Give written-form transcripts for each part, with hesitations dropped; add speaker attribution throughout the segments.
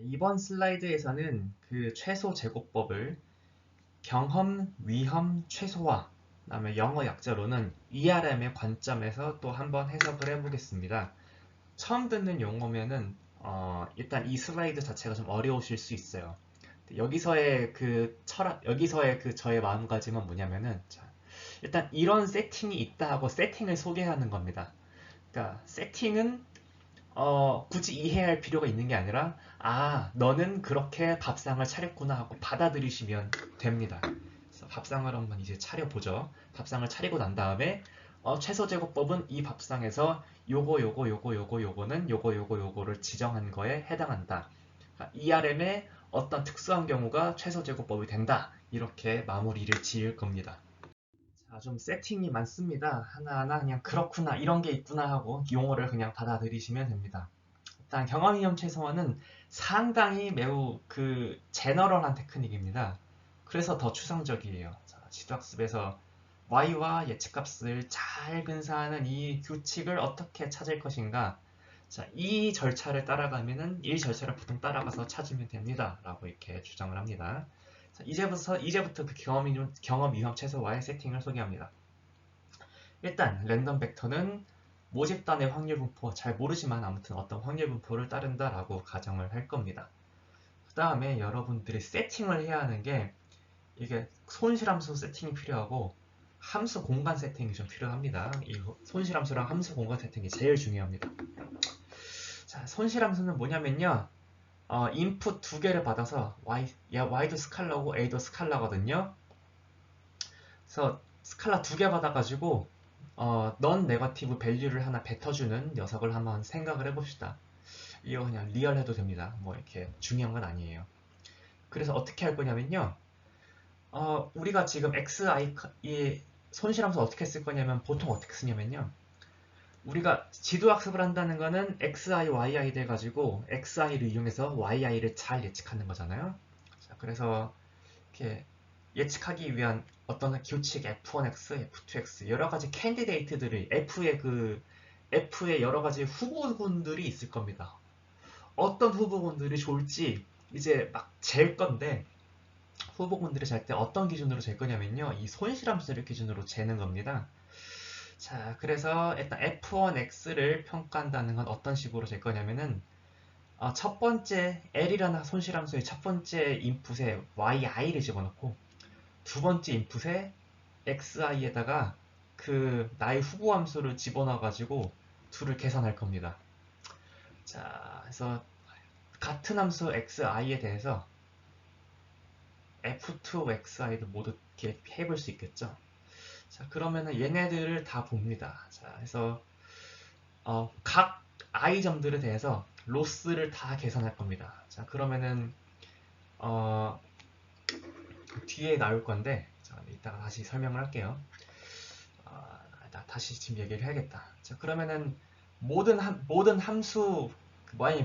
Speaker 1: 이번 슬라이드에서는 그 최소 제곱법을 경험, 위험, 최소화, 그다음에 영어 약자로는 ERM의 관점에서 또 한번 해석을 해보겠습니다. 처음 듣는 용어면은 일단 이 슬라이드 자체가 좀 어려우실 수 있어요. 여기서의 그 철학, 여기서의 그 저의 마음가짐은 뭐냐면은 일단 이런 세팅이 있다 하고 세팅을 소개하는 겁니다. 그러니까 세팅은 굳이 이해할 필요가 있는 게 아니라 너는 그렇게 밥상을 차렸구나 하고 받아들이시면 됩니다. 그래서 밥상을 한번 이제 차려보죠. 밥상을 차리고 난 다음에 최소제곱법은 이 밥상에서 요거는 요거를 지정한 거에 해당한다. 그러니까 ERM의 어떤 특수한 경우가 최소제곱법이 된다. 이렇게 마무리를 지을 겁니다. 자, 좀 세팅이 많습니다. 하나하나 그냥 그렇구나, 이런 게 있구나 하고 용어를 그냥 받아들이시면 됩니다. 일단 경험이념 최소화는 상당히 매우 그 제너럴한 테크닉입니다. 그래서 더 추상적이에요. 자, 지도학습에서 y와 예측값을 잘 근사하는 이 규칙을 어떻게 찾을 것인가? 자, 이 절차를 따라가면은 이 절차를 보통 따라가서 찾으면 됩니다. 라고 이렇게 주장을 합니다. 자, 이제부터 그 경험 위험 최소화의 세팅을 소개합니다. 일단 랜덤 벡터는 모집단의 확률 분포, 잘 모르지만 아무튼 어떤 확률 분포를 따른다라고 가정을 할 겁니다. 그 다음에 여러분들이 세팅을 해야 하는 게 이게 손실함수 세팅이 필요하고 함수 공간 세팅이 좀 필요합니다. 이 손실함수랑 함수 공간 세팅이 제일 중요합니다. 자, 손실함수는 뭐냐면요. 인풋 두 개를 받아서 y도 스칼라고 a도 스칼라거든요. 그래서 스칼라 두 개 받아가지고 넌 네거티브 밸류를 하나 뱉어주는 녀석을 한번 생각을 해봅시다. 이거 그냥 리얼 해도 됩니다. 뭐 이렇게 중요한 건 아니에요. 그래서 어떻게 할 거냐면요. 우리가 지금 xi 이 손실함수 어떻게 쓸 거냐면 보통 어떻게 쓰냐면요. 우리가 지도학습을 한다는 거는 xi, yi 돼가지고 xi를 이용해서 yi를 잘 예측하는 거잖아요. 자, 그래서 이렇게 예측하기 위한 어떤 규칙 F1X, F2X 여러 가지 캔디데이트들이 F의 여러 가지 후보군들이 있을 겁니다. 어떤 후보군들이 좋을지 이제 막 잴 건데 후보군들이 잴 때 어떤 기준으로 잴 거냐면요. 이 손실함수를 기준으로 재는 겁니다. 자, 그래서 일단 F1X를 평가한다는 건 어떤 식으로 잴 거냐면은 첫 번째 L이라는 손실함수의 첫 번째 인풋에 yi를 집어넣고 두 번째 인풋에 xi에다가 그 나의 후보 함수를 집어넣어가지고 둘을 계산할 겁니다. 자, 그래서 같은 함수 xi에 대해서 f2xi도 모두 이렇게 해볼 수 있겠죠. 자, 그러면은 얘네들을 다 봅니다. 자, 그래서 각 i 점들에 대해서 로스를 다 계산할 겁니다. 자, 그러면은 어, 뒤에 나올 건데 자, 이따가 다시 설명을 할게요. 다시 지금 얘기를 해야겠다. 자, 그러면은 모든 함수,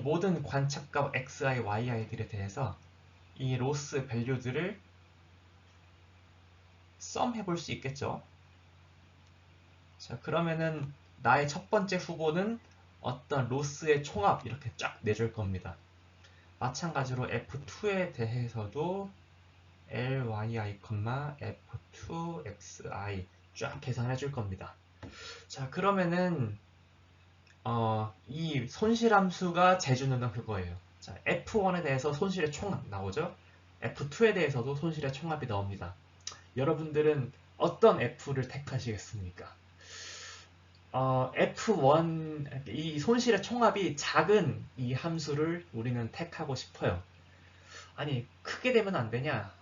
Speaker 1: 모든 관측값 xi, yi들에 대해서 이 로스 밸류들을 썸 해볼 수 있겠죠. 자, 그러면은 나의 첫 번째 후보는 어떤 로스의 총합 이렇게 쫙 내줄 겁니다. 마찬가지로 f2에 대해서도 ly, f2xi 쫙 계산해 줄 겁니다. 자, 그러면은 이 손실함수가 재주는 건 그거예요. 자, F1에 대해서 손실의 총합 나오죠? F2에 대해서도 손실의 총합이 나옵니다. 여러분들은 어떤 F를 택하시겠습니까? F1, 이 손실의 총합이 작은 이 함수를 우리는 택하고 싶어요. 아니, 크게 되면 안 되냐?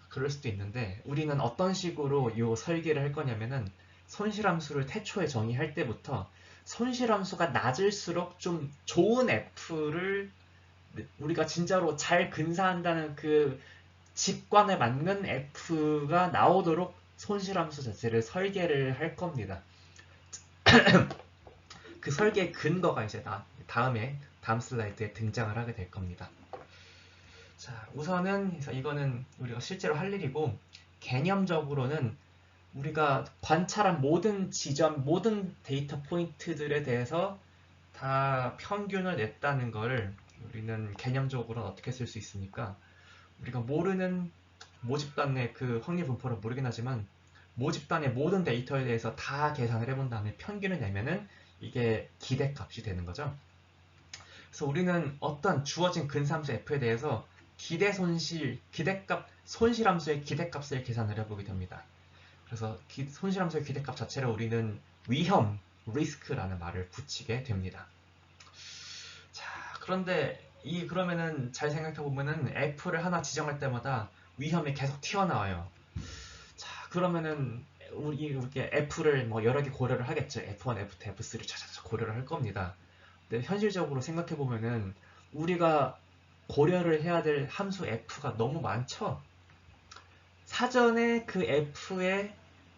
Speaker 1: 그럴 수도 있는데, 우리는 어떤 식으로 이 설계를 할 거냐면은, 손실함수를 태초에 정의할 때부터 손실함수가 낮을수록 좀 좋은 F를 우리가 진짜로 잘 근사한다는 그 직관에 맞는 F가 나오도록 손실함수 자체를 설계를 할 겁니다. 그 설계의 근거가 이제 다음 슬라이드에 등장을 하게 될 겁니다. 자, 우선은 이거는 우리가 실제로 할 일이고 개념적으로는 우리가 관찰한 모든 지점, 모든 데이터 포인트들에 대해서 다 평균을 냈다는 거를 우리는 개념적으로는 어떻게 쓸 수 있습니까? 우리가 모르는 모집단의 그 확률 분포를 모르긴 하지만 모집단의 모든 데이터에 대해서 다 계산을 해본 다음에 평균을 내면은 이게 기대값이 되는 거죠. 그래서 우리는 어떤 주어진 근사함수 f에 대해서 손실함수의 기대값을 계산을 해보게 됩니다. 그래서 손실함수의 기대값 자체를 우리는 위험, 리스크라는 말을 붙이게 됩니다. 자, 그런데 그러면은 잘 생각해 보면은 f를 하나 지정할 때마다 위험이 계속 튀어나와요. 자, 그러면은 이렇게 f를 뭐 여러 개 고려를 하겠죠. f1, f2, f3 차차차 고려를 할 겁니다. 근데 현실적으로 생각해 보면은 우리가 고려를 해야 될 함수 f가 너무 많죠. 사전에 그 f의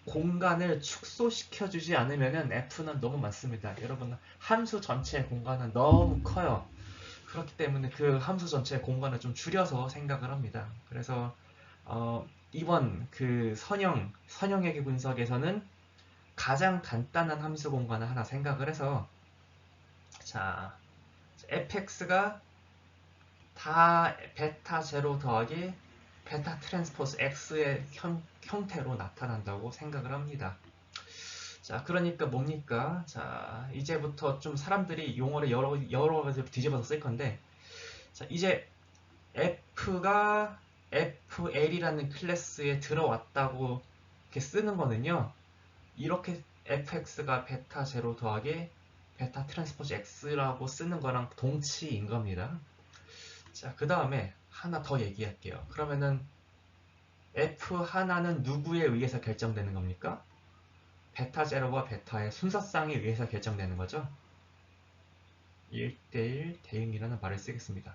Speaker 1: 공간을 축소시켜주지 않으면은 f는 너무 많습니다. 여러분, 함수 전체의 공간은 너무 커요. 그렇기 때문에 그 함수 전체의 공간을 좀 줄여서 생각을 합니다. 그래서 이번 그 선형외계 분석에서는 가장 간단한 함수 공간을 하나 생각을 해서, 자, fx가 다 베타 제로 더하기 베타 트랜스포즈 x의 형태로 나타난다고 생각을 합니다. 자, 그러니까 뭡니까? 자, 이제부터 좀 사람들이 용어를 여러 가지로 뒤집어서 쓸 건데, 자, 이제 f가 fl이라는 클래스에 들어왔다고 이렇게 쓰는 거는요, 이렇게 fx가 베타 제로 더하기 베타 트랜스포즈 x라고 쓰는 거랑 동치인 겁니다. 자, 그 다음에 하나 더 얘기할게요. 그러면은 f 하나는 누구에 의해서 결정되는 겁니까? 베타 제로와 베타의 순서쌍에 의해서 결정되는 거죠. 1대1 대응이라는 말을 쓰겠습니다.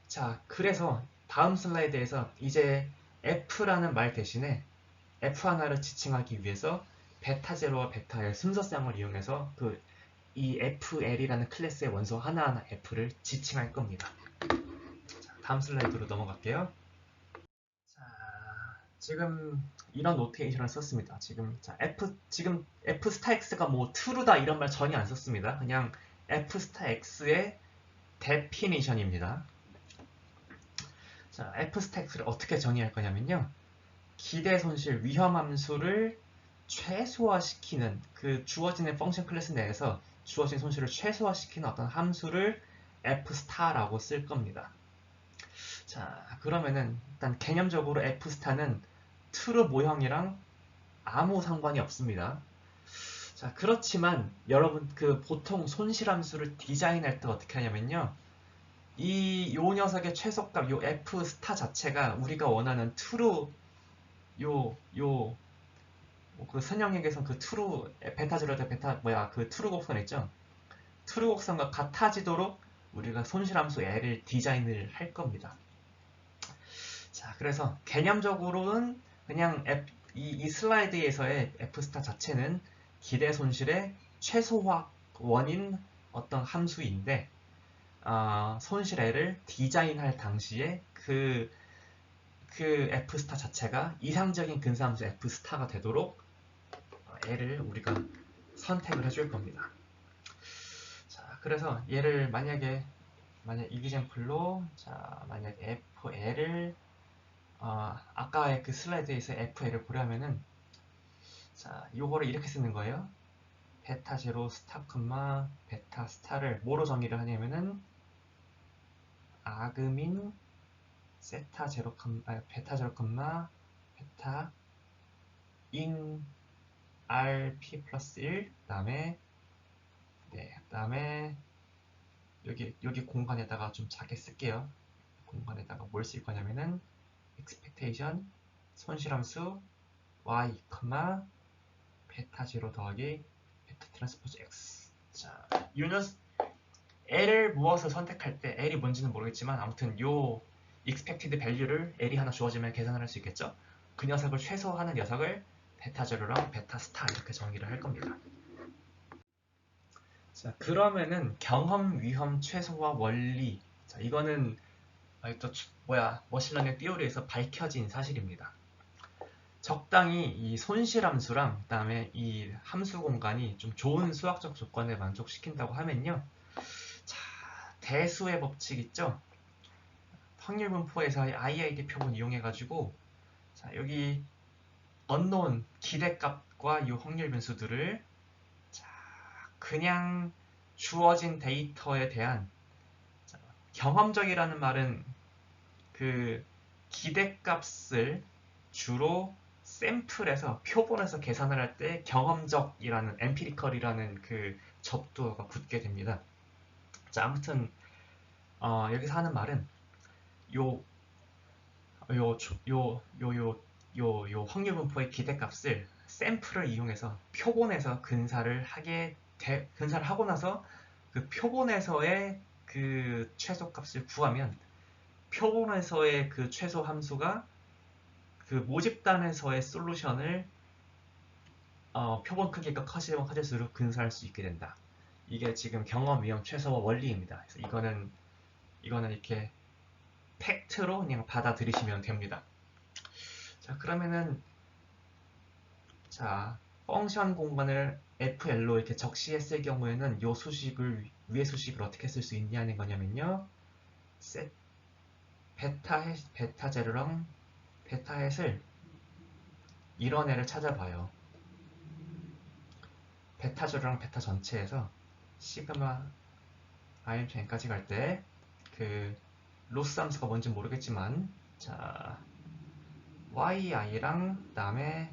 Speaker 1: 자, 그래서 다음 슬라이드에서 이제 f라는 말 대신에 f 하나를 지칭하기 위해서 베타 제로와 베타의 순서쌍을 이용해서 이 fl이라는 클래스의 원소 하나하나 f를 지칭할 겁니다. 자, 다음 슬라이드로 넘어갈게요. 자, 지금 이런 노테이션을 썼습니다. 지금 f 스타 x가 뭐 true다 이런 말 전혀 안 썼습니다. 그냥 f 스타 x의 definition입니다. 자, f 스타 x를 어떻게 정의할 거냐면요, 기대 손실 위험 함수를 최소화시키는 그 주어진 펑션 클래스 내에서 주어진 손실을 최소화시키는 어떤 함수를 f 스타라고 쓸 겁니다. 자, 그러면은 일단 개념적으로 f 스타는 true 모형이랑 아무 상관이 없습니다. 자, 그렇지만 여러분 보통 손실함수를 디자인할 때 어떻게 하냐면요, 요 녀석의 최소값 요 f 스타 자체가 우리가 원하는 true 그 선형에게선 그 true 베타 제로 대 베타 그 true 곡선 있죠? true 곡선과 같아지도록 우리가 손실함수 L을 디자인을 할 겁니다. 자, 그래서 개념적으로는 그냥 이 슬라이드에서의 F스타 자체는 기대 손실의 최소화 원인 어떤 함수인데, 손실 L을 디자인할 당시에 그 F스타 자체가 이상적인 근사함수 F스타가 되도록 L을 우리가 선택을 해줄 겁니다. 자, 그래서 얘를 만약 이기젠플로, 자, 만약에 FL을 아까의 그 슬라이드에서 FL을 보려면은, 자, 요거를 이렇게 쓰는 거예요. 베타 제로 스타 콤마 베타 스타를 뭐로 정의를 하냐면은 아그민 세타 제로 베타 제로 콤마 베타 인 RP 플러스 1 그다음에 여기 공간에다가 좀 작게 쓸게요. 공간에다가 뭘 쓸 거냐면은 expectation 손실함수 y, 베타 제로 더하기 베타 트랜스포즈 x. 자, L을 무엇을 선택할 때 L이 뭔지는 모르겠지만 아무튼 요 expected value를 L이 하나 주어지면 계산을 할 수 있겠죠. 그 녀석을 최소화하는 녀석을 베타 제로랑 베타 스타 이렇게 정의를 할 겁니다. 자, 그러면은 경험 위험 최소화 원리. 자, 이거는 머신러닝 띠오리에서 밝혀진 사실입니다. 적당히 이 손실함수랑 그다음에 이 함수 공간이 좀 좋은 수학적 조건을 만족시킨다고 하면요, 자, 대수의 법칙 있죠? 확률분포에서의 IID 표본 이용해가지고 자, 여기 unknown 기대값과 이 확률 변수들을 자, 그냥 주어진 데이터에 대한 자, 경험적이라는 말은 그 기대값을 주로 샘플에서 표본에서 계산을 할 때 경험적이라는 엠피리컬이라는 그 접두어가 붙게 됩니다. 자, 아무튼 여기서 하는 말은 요 확률 분포의 기대값을 샘플을 이용해서 표본에서 근사를 하고 나서 그 표본에서의 그 최소값을 구하면 표본에서의 그 최소 함수가 그 모집단에서의 솔루션을 표본 크기가 커지면 커질수록 근사할 수 있게 된다. 이게 지금 경험 위험 최소화 원리입니다. 그래서 이거는 이렇게 팩트로 그냥 받아들이시면 됩니다. 자, 그러면은 자, 펑션 공간을 FL로 이렇게 적시했을 경우에는 요 수식을 위의 수식을 어떻게 쓸 수 있냐는 거냐면요. 베타 제로랑 베타 햇을 이런 애를 찾아봐요. 베타 제로랑 베타 전체에서 시그마 IM n까지 갈 때 그 로스 함수가 뭔지 모르겠지만 자 yi랑 그 다음에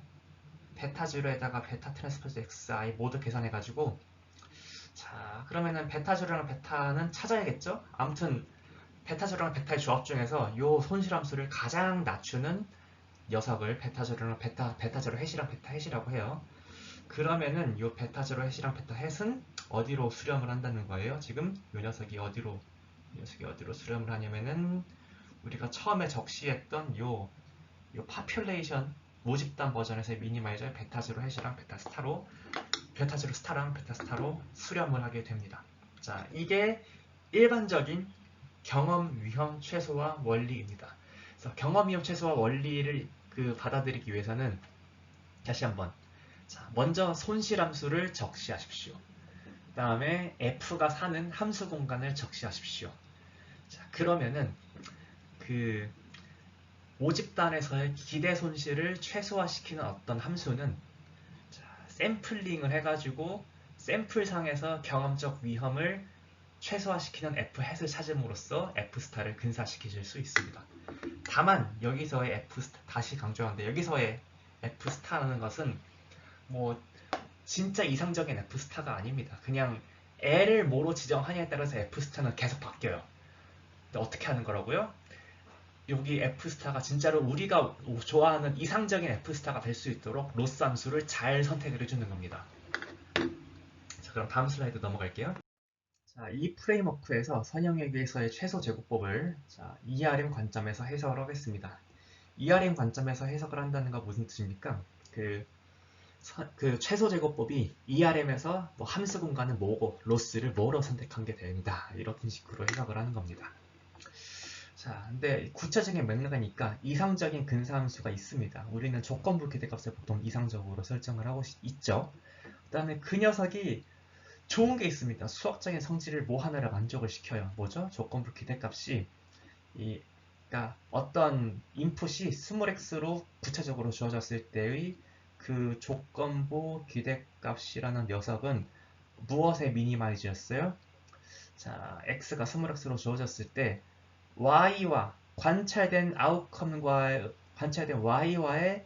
Speaker 1: 베타 제로에다가 베타 트랜스포즈 xi 모두 계산해가지고 자 그러면은 베타 제로랑 베타는 찾아야겠죠? 아무튼 베타 제로랑 베타의 조합 중에서 요 손실함수를 가장 낮추는 녀석을 베타 제로랑 베타 제로 햇이랑 베타 햇이라고 해요. 그러면은 요 베타 제로 햇이랑 베타 햇은 어디로 수렴을 한다는 거예요? 지금 요 녀석이 어디로 수렴을 하냐면은 우리가 처음에 적시했던 요 파퓰레이션 모집단 버전에서의 미니마이저 베타 제로 햇이랑 베타 제로 스타랑 베타 스타로 수렴을 하게 됩니다. 자, 이게 일반적인 경험 위험 최소화 원리입니다. 그래서 경험 위험 최소화 원리를 받아들이기 위해서는 다시 한번 자, 먼저 손실함수를 적시하십시오. 그 다음에 f가 사는 함수 공간을 적시하십시오. 자, 그러면은 그 모집단에서의 기대 손실을 최소화시키는 어떤 함수는 자, 샘플링을 해가지고 샘플상에서 경험적 위험을 최소화시키는 f 햇을 찾음으로써 f 스타를 근사시키실 수 있습니다. 다만 여기서의 f 스타 다시 강조하는데 여기서의 f 스타라는 것은 뭐 진짜 이상적인 f 스타가 아닙니다. 그냥 L을 뭐로 지정하냐에 따라서 f 스타는 계속 바뀌어요. 근데 어떻게 하는 거라고요? 여기 f 스타가 진짜로 우리가 좋아하는 이상적인 f 스타가 될 수 있도록 로스 함수를 잘 선택을 해주는 겁니다. 자, 그럼 다음 슬라이드 넘어갈게요. 자, 이 프레임워크에서 선형외교에서의 최소 제곱법을 자, ERM 관점에서 해석을 하겠습니다. ERM 관점에서 해석을 한다는 건 무슨 뜻입니까? 그 최소 제곱법이 ERM에서 뭐 함수 공간은 뭐고 로스를 뭐로 선택한 게 된다. 이런 식으로 해석을 하는 겁니다. 자, 근데 구체적인 맥락이니까 이상적인 근사함수가 있습니다. 우리는 조건부 기대값을 보통 이상적으로 설정을 하고 있죠. 그 다음에 그 녀석이 좋은 게 있습니다. 수학적인 성질을 뭐 하나를 만족을 시켜요. 뭐죠? 조건부 기대값이 그러니까 어떤 인풋이 스몰 x로 구체적으로 주어졌을 때의 그 조건부 기대값이라는 녀석은 무엇의 미니마이즈였어요? 자, x가 스몰 x로 주어졌을 때 y와 관찰된 y와의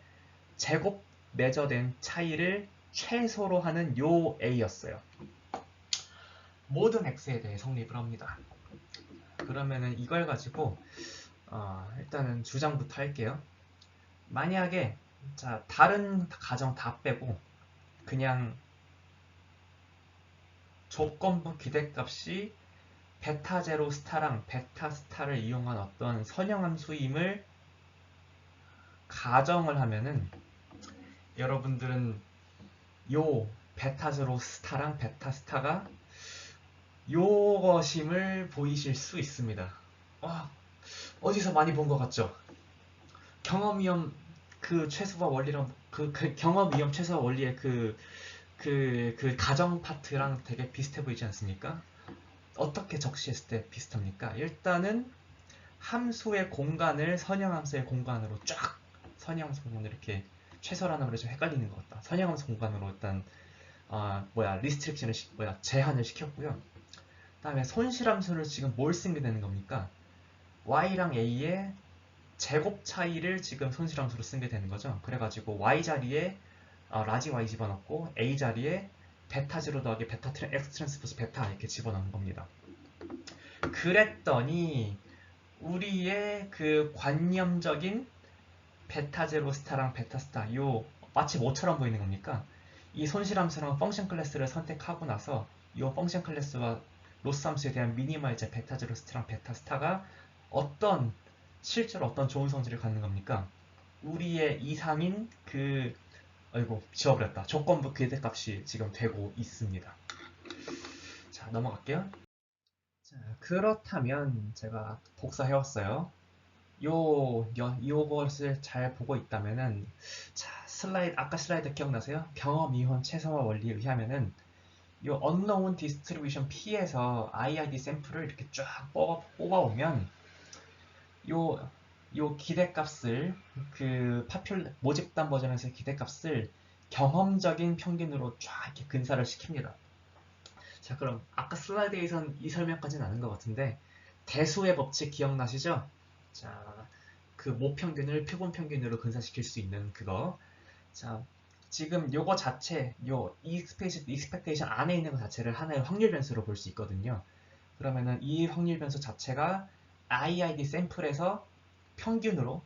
Speaker 1: 제곱 매저된 차이를 최소로 하는 요 a였어요. 모든 x에 대해 성립을 합니다. 그러면은 이걸 가지고 일단은 주장부터 할게요. 만약에 자 다른 가정 다 빼고 그냥 조건부 기대값이 베타 제로 스타랑 베타 스타를 이용한 어떤 선형함수임을 가정을 하면은 여러분들은 요 베타 제로 스타랑 베타 스타가 요것임을 보이실 수 있습니다. 어디서 많이 본 것 같죠? 경험 위험 최소화 원리랑 경험 위험 최소화 원리의 그 가정 파트랑 되게 비슷해 보이지 않습니까? 어떻게 적시했을 때 비슷합니까? 일단은 함수의 공간을 선형함수의 공간으로 쫙 선형함수 공간으로 이렇게 최소라는 말이 좀 헷갈리는 것 같다. 선형함수 공간으로 일단 리스트릭션을 제한을 시켰고요. 그다음에 손실함수를 지금 뭘 쓰게 되는 겁니까? y랑 a의 제곱 차이를 지금 손실함수로 쓰게 되는 거죠. 그래가지고 y 자리에 라지 y 집어넣고 a 자리에 베타 제로 더하기 베타 x 트랜스포스 베타 이렇게 집어넣는 겁니다. 그랬더니 우리의 그 관념적인 베타 제로 스타랑 베타 스타 요 마치 뭐처럼 보이는 겁니까? 이 손실함수랑 펑션 클래스를 선택하고 나서 이 펑션 클래스와 로스 함수에 대한 미니멀제 베타 제로 스타랑 베타 스타가 실제로 어떤 좋은 성질을 갖는 겁니까? 우리의 이상인 지워버렸다. 조건부 괴대값이 지금 되고 있습니다. 자, 넘어갈게요. 자, 그렇다면 제가 복사해왔어요. 요것을 잘 보고 있다면은, 자, 아까 슬라이드 기억나세요? 경험 이혼 최소화 원리에 의하면은, 요 unknown distribution P에서 IID 샘플을 이렇게 쫙 뽑아오면, 요 기대값을, 모집단 버전에서의 기대값을 경험적인 평균으로 쫙 이렇게 근사를 시킵니다. 자, 그럼 아까 슬라이드에선 이 설명까지는 아는 것 같은데, 대수의 법칙 기억나시죠? 자, 그 모평균을 표본평균으로 근사시킬 수 있는 그거. 자, 지금 요거 자체, 요 expectation 안에 있는 것 자체를 하나의 확률 변수로 볼 수 있거든요. 그러면은 이 확률 변수 자체가 IID 샘플에서 평균으로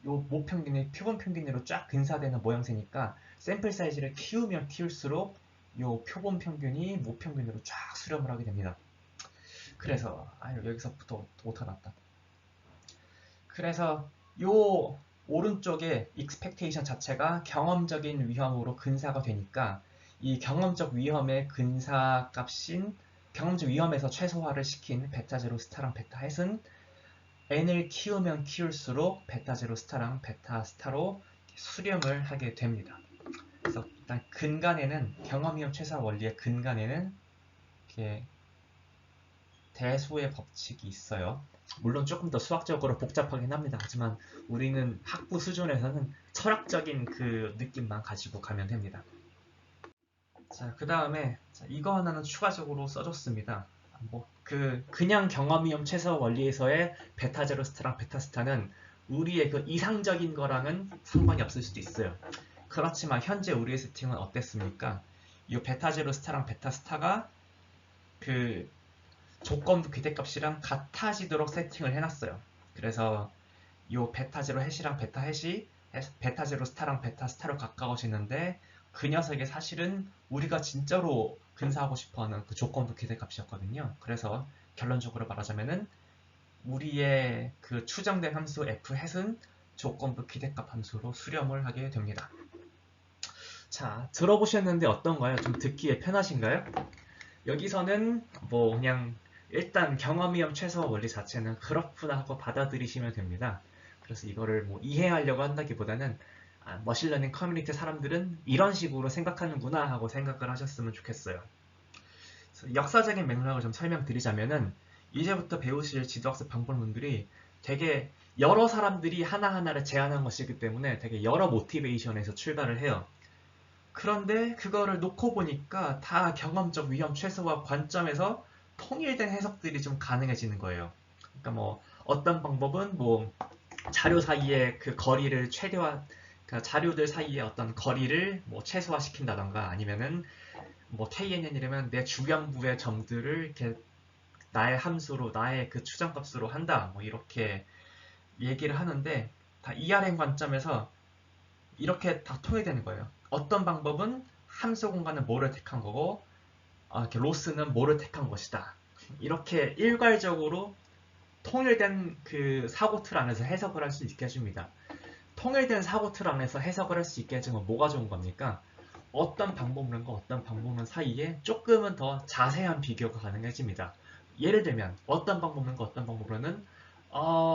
Speaker 1: 요 모평균의 표본평균으로 쫙 근사되는 모양새니까 샘플 사이즈를 키우면 키울수록 요 표본평균이 모평균으로 쫙 수렴을 하게 됩니다. 그래서 여기서부터 오타 났다. 그래서 요 오른쪽에 expectation 자체가 경험적인 위험으로 근사가 되니까 이 경험적 위험의 근사 값인 경험적 위험에서 최소화를 시킨 베타 제로 스타랑 베타 햇은 n을 키우면 키울수록 베타 제로 스타랑 베타 스타로 수렴을 하게 됩니다. 그래서 일단 근간에는 경험 위험 최소화 원리의 근간에는 이렇게 대수의 법칙이 있어요. 물론 조금 더 수학적으로 복잡하긴 합니다. 하지만 우리는 학부 수준에서는 철학적인 그 느낌만 가지고 가면 됩니다. 자, 그 다음에 이거 하나는 추가적으로 써줬습니다. 그냥 경험위험 최소 원리에서의 베타 제로 스타랑 베타 스타는 우리의 그 이상적인 거랑은 상관이 없을 수도 있어요. 그렇지만 현재 우리의 세팅은 어땠습니까? 이 베타 제로 스타랑 베타 스타가 그 조건부 기대값이랑 같아지도록 세팅을 해놨어요. 그래서 이 베타 제로 햇이랑 베타 햇이 베타 제로 스타랑 베타 스타로 가까워지는데 그 녀석이 사실은 우리가 진짜로 근사하고 싶어하는 그 조건부 기대값이었거든요. 그래서 결론적으로 말하자면은 우리의 그 추정된 함수 f 햇은 조건부 기대값 함수로 수렴을 하게 됩니다. 자, 들어보셨는데 어떤가요? 좀 듣기에 편하신가요? 여기서는 그냥 일단 경험위험 최소 원리 자체는 그렇구나 하고 받아들이시면 됩니다. 그래서 이거를 이해하려고 한다기보다는 머신러닝 커뮤니티 사람들은 이런 식으로 생각하는구나 하고 생각을 하셨으면 좋겠어요. 역사적인 맥락을 좀 설명드리자면은 이제부터 배우실 지도학습 방법론들이 되게 여러 사람들이 하나하나를 제안한 것이기 때문에 되게 여러 모티베이션에서 출발을 해요. 그런데 그거를 놓고 보니까 다 경험적 위험 최소화 관점에서 통일된 해석들이 좀 가능해지는 거예요. 그러니까 어떤 방법은 자료 사이의 그 거리를 그러니까 자료들 사이의 어떤 거리를 최소화시킨다던가 아니면은 KNN이라면 내 주변부의 점들을 이렇게 나의 함수로 나의 그 추정값으로 한다 이렇게 얘기를 하는데 다 ERM 관점에서 이렇게 다 통일되는 거예요. 어떤 방법은 함수 공간은 뭐를 택한 거고 이렇게 로스는 뭐를 택한 것이다. 이렇게 일괄적으로 통일된 그 사고 틀 안에서 해석을 할 수 있게 해줍니다. 통일된 사고 틀 안에서 해석을 할 수 있게 해주면 뭐가 좋은 겁니까? 어떤 방법론과 어떤 방법론 사이에 조금은 더 자세한 비교가 가능해집니다. 예를 들면 어떤 방법론과 어떤 방법론은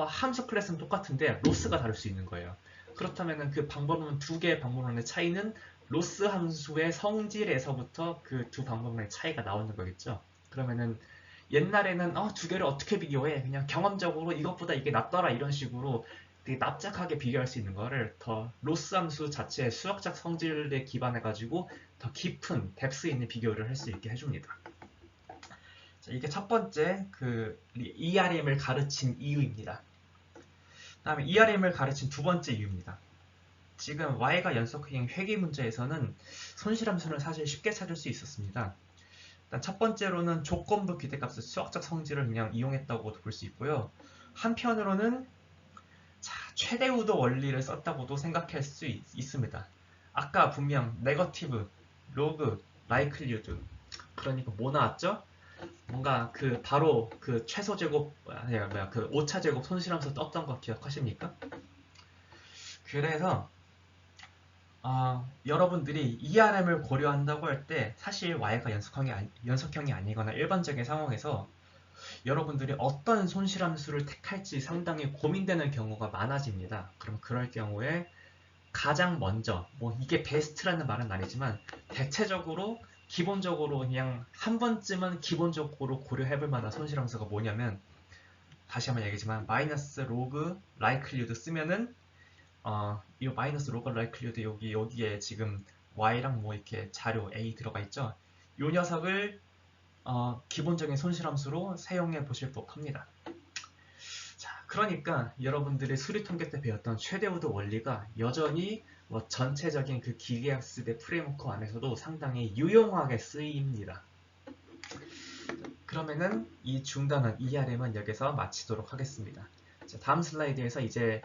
Speaker 1: 함수 클래스는 똑같은데 로스가 다를 수 있는 거예요. 그렇다면 그 방법론 두 개의 방법론의 차이는 로스 함수의 성질에서부터 그 두 방법론의 차이가 나오는 거겠죠. 그러면은 옛날에는 두 개를 어떻게 비교해? 그냥 경험적으로 이것보다 이게 낫더라 이런 식으로 되게 납작하게 비교할 수 있는 거를 더 로스 함수 자체의 수학적 성질에 기반해가지고 더 깊은 뎁스 있는 비교를 할 수 있게 해줍니다. 자, 이게 첫 번째 그 ERM을 가르친 이유입니다. 다음에 ERM을 가르친 두 번째 이유입니다. 지금 Y가 연속행 회귀 문제에서는 손실함수는 사실 쉽게 찾을 수 있었습니다. 일단 첫 번째로는 조건부 기대값의 수학적 성질을 그냥 이용했다고 볼 수 있고요. 한편으로는 최대 우도 원리를 썼다고도 생각할 수 있습니다. 아까 분명 네거티브, 로그, 라이클리우드 그러니까 뭐 나왔죠? 뭔가 그 바로 그 최소 제곱 그 오차 제곱 손실함수 떴던 거 기억하십니까? 그래서 여러분들이 ERM을 고려한다고 할 때 사실 Y가 연속형이 아니거나 일반적인 상황에서 여러분들이 어떤 손실함수를 택할지 상당히 고민되는 경우가 많아집니다. 그럼 그럴 경우에 가장 먼저 뭐 이게 베스트라는 말은 아니지만 대체적으로 기본적으로 그냥 한 번쯤은 기본적으로 고려해볼 만한 손실함수가 뭐냐면 다시 한번 얘기하지만 마이너스 로그 라이클리우드 쓰면은 이 마이너스 로그 라이클리우드 여기에 지금 y랑 뭐 이렇게 자료 a 들어가 있죠. 이 녀석을 기본적인 손실함수로 사용해 보실 법합니다. 자, 그러니까 여러분들이 수리통계 때 배웠던 최대우드 원리가 여전히 뭐 전체적인 그 기계학습의 프레임워크 안에서도 상당히 유용하게 쓰입니다. 그러면은 이 중단원 ERM은 여기서 마치도록 하겠습니다. 자, 다음 슬라이드에서 이제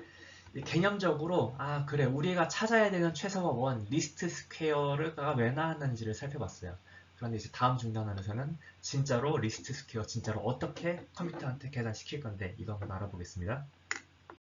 Speaker 1: 개념적으로 그래 우리가 찾아야 되는 최소화 원 리스트 스퀘어가 왜 나왔는지를 살펴봤어요. 그런데 이제 다음 중단원에서는 진짜로 리스트 스퀘어 진짜로 어떻게 컴퓨터한테 계산시킬 건데 이거 한번 알아보겠습니다.